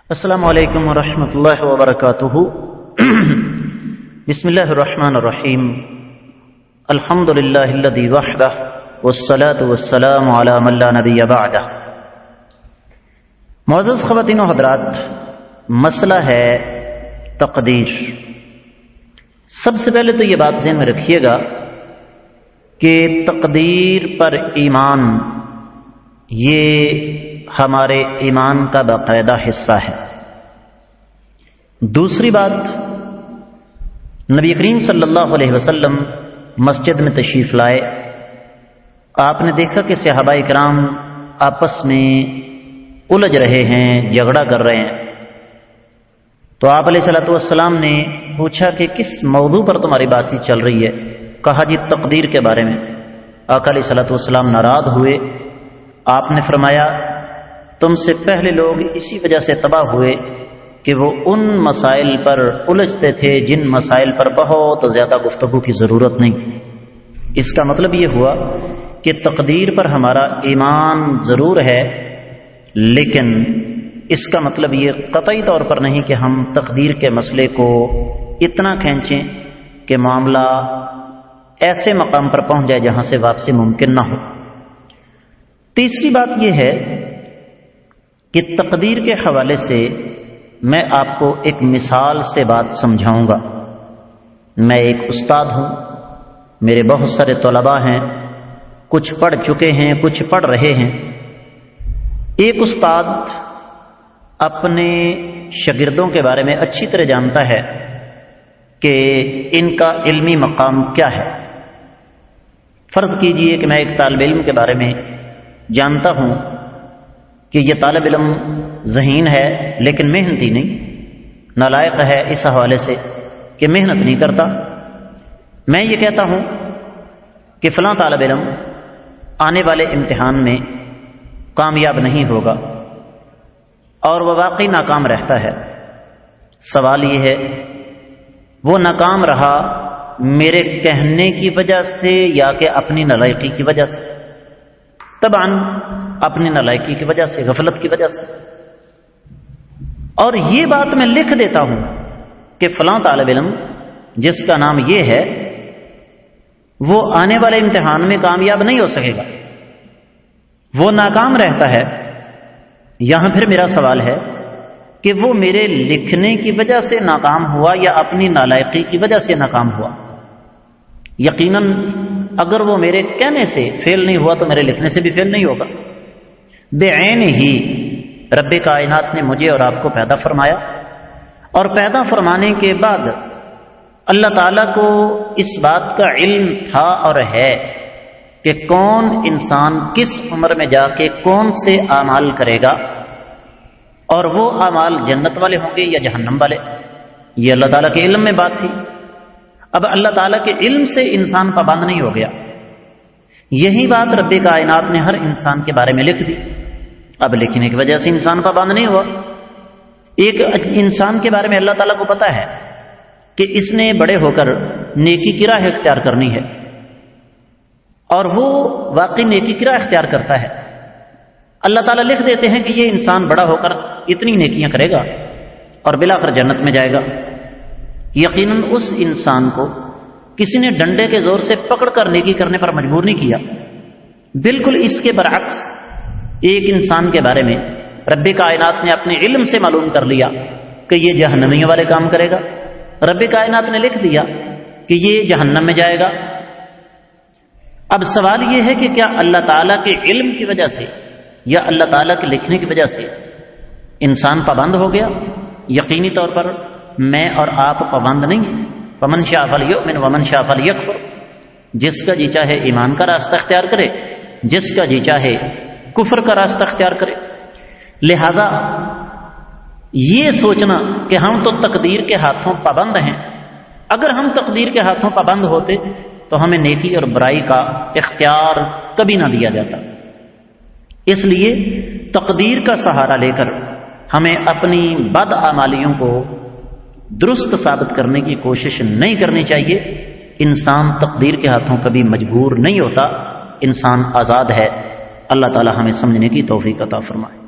السلام علیکم ورحمۃ اللہ وبرکاتہ۔ بسم اللہ الرحمن الرحیم۔ الحمد للہ الذی وحدہ والصلاة والسلام علی من لا نبی بعدہ۔ معزز خواتین و حضرات، مسئلہ ہے تقدیر۔ سب سے پہلے تو یہ بات ذہن میں رکھیے گا کہ تقدیر پر ایمان یہ ہمارے ایمان کا باقاعدہ حصہ ہے۔ دوسری بات، نبی کریم صلی اللہ علیہ وسلم مسجد میں تشریف لائے، آپ نے دیکھا کہ صحابہ کرام آپس میں الجھ رہے ہیں، جھگڑا کر رہے ہیں، تو آپ علیہ الصلوۃ والسلام نے پوچھا کہ کس موضوع پر تمہاری بات چیت چل رہی ہے؟ کہا جی تقدیر کے بارے میں۔ آقا علیہ الصلوۃ والسلام ناراض ہوئے۔ آپ نے فرمایا تم سے پہلے لوگ اسی وجہ سے تباہ ہوئے کہ وہ ان مسائل پر الجھتے تھے جن مسائل پر بہت زیادہ گفتگو کی ضرورت نہیں۔ اس کا مطلب یہ ہوا کہ تقدیر پر ہمارا ایمان ضرور ہے، لیکن اس کا مطلب یہ قطعی طور پر نہیں کہ ہم تقدیر کے مسئلے کو اتنا کھینچیں کہ معاملہ ایسے مقام پر پہنچ جائے جہاں سے واپسی ممکن نہ ہو۔ تیسری بات یہ ہے کہ تقدیر کے حوالے سے میں آپ کو ایک مثال سے بات سمجھاؤں گا۔ میں ایک استاد ہوں، میرے بہت سارے طلباء ہیں، کچھ پڑھ چکے ہیں، کچھ پڑھ رہے ہیں۔ ایک استاد اپنے شاگردوں کے بارے میں اچھی طرح جانتا ہے کہ ان کا علمی مقام کیا ہے۔ فرض کیجئے کہ میں ایک طالب علم کے بارے میں جانتا ہوں کہ یہ طالب علم ذہین ہے لیکن محنتی نہیں، نالائق ہے اس حوالے سے کہ محنت نہیں کرتا۔ میں یہ کہتا ہوں کہ فلاں طالب علم آنے والے امتحان میں کامیاب نہیں ہوگا، اور وہ واقعی ناکام رہتا ہے۔ سوال یہ ہے وہ ناکام رہا میرے کہنے کی وجہ سے یا کہ اپنی نالائقی کی وجہ سے؟ طبعاً اپنی نالائقی کی وجہ سے، غفلت کی وجہ سے۔ اور یہ بات میں لکھ دیتا ہوں کہ فلاں طالب علم جس کا نام یہ ہے وہ آنے والے امتحان میں کامیاب نہیں ہو سکے گا، وہ ناکام رہتا ہے۔ یہاں پھر میرا سوال ہے کہ وہ میرے لکھنے کی وجہ سے ناکام ہوا یا اپنی نالائقی کی وجہ سے ناکام ہوا؟ یقیناً اگر وہ میرے کہنے سے فیل نہیں ہوا تو میرے لکھنے سے بھی فیل نہیں ہوگا۔ بعین ہی رب کائنات نے مجھے اور آپ کو پیدا فرمایا، اور پیدا فرمانے کے بعد اللہ تعالیٰ کو اس بات کا علم تھا اور ہے کہ کون انسان کس عمر میں جا کے کون سے اعمال کرے گا، اور وہ اعمال جنت والے ہوں گے یا جہنم والے۔ یہ اللہ تعالیٰ کے علم میں بات تھی۔ اب اللہ تعالیٰ کے علم سے انسان پابند نہیں ہو گیا، یہی بات رب کائنات نے ہر انسان کے بارے میں لکھ دی۔ اب لکھنے کی وجہ سے انسان پابند نہیں ہوا۔ ایک انسان کے بارے میں اللہ تعالیٰ کو پتا ہے کہ اس نے بڑے ہو کر نیکی کی راہ اختیار کرنی ہے، اور وہ واقعی نیکی کی راہ اختیار کرتا ہے۔ اللہ تعالیٰ لکھ دیتے ہیں کہ یہ انسان بڑا ہو کر اتنی نیکیاں کرے گا اور بالآخر جنت میں جائے گا۔ یقیناً اس انسان کو کسی نے ڈنڈے کے زور سے پکڑ کر نیکی کرنے پر مجبور نہیں کیا۔ بالکل اس کے برعکس ایک انسان کے بارے میں رب کائنات نے اپنے علم سے معلوم کر لیا کہ یہ جہنمیوں والے کام کرے گا، رب کائنات نے لکھ دیا کہ یہ جہنم میں جائے گا۔ اب سوال یہ ہے کہ کیا اللہ تعالیٰ کے علم کی وجہ سے یا اللہ تعالیٰ کے لکھنے کی وجہ سے انسان پابند ہو گیا؟ یقینی طور پر میں اور آپ پابند نہیں ہیں۔ فمن شاء فلیؤمن ومن شاء فلیکفر، جس کا جی چاہے ایمان کا راستہ اختیار کرے، جس کا جی چاہے کفر کا راستہ اختیار کرے۔ لہذا یہ سوچنا کہ ہم تو تقدیر کے ہاتھوں پابند ہیں، اگر ہم تقدیر کے ہاتھوں پابند ہوتے تو ہمیں نیکی اور برائی کا اختیار کبھی نہ دیا جاتا۔ اس لیے تقدیر کا سہارا لے کر ہمیں اپنی بد اعمالیوں کو درست ثابت کرنے کی کوشش نہیں کرنی چاہیے۔ انسان تقدیر کے ہاتھوں کبھی مجبور نہیں ہوتا، انسان آزاد ہے۔ اللہ تعالی ہمیں سمجھنے کی توفیق عطا فرمائے۔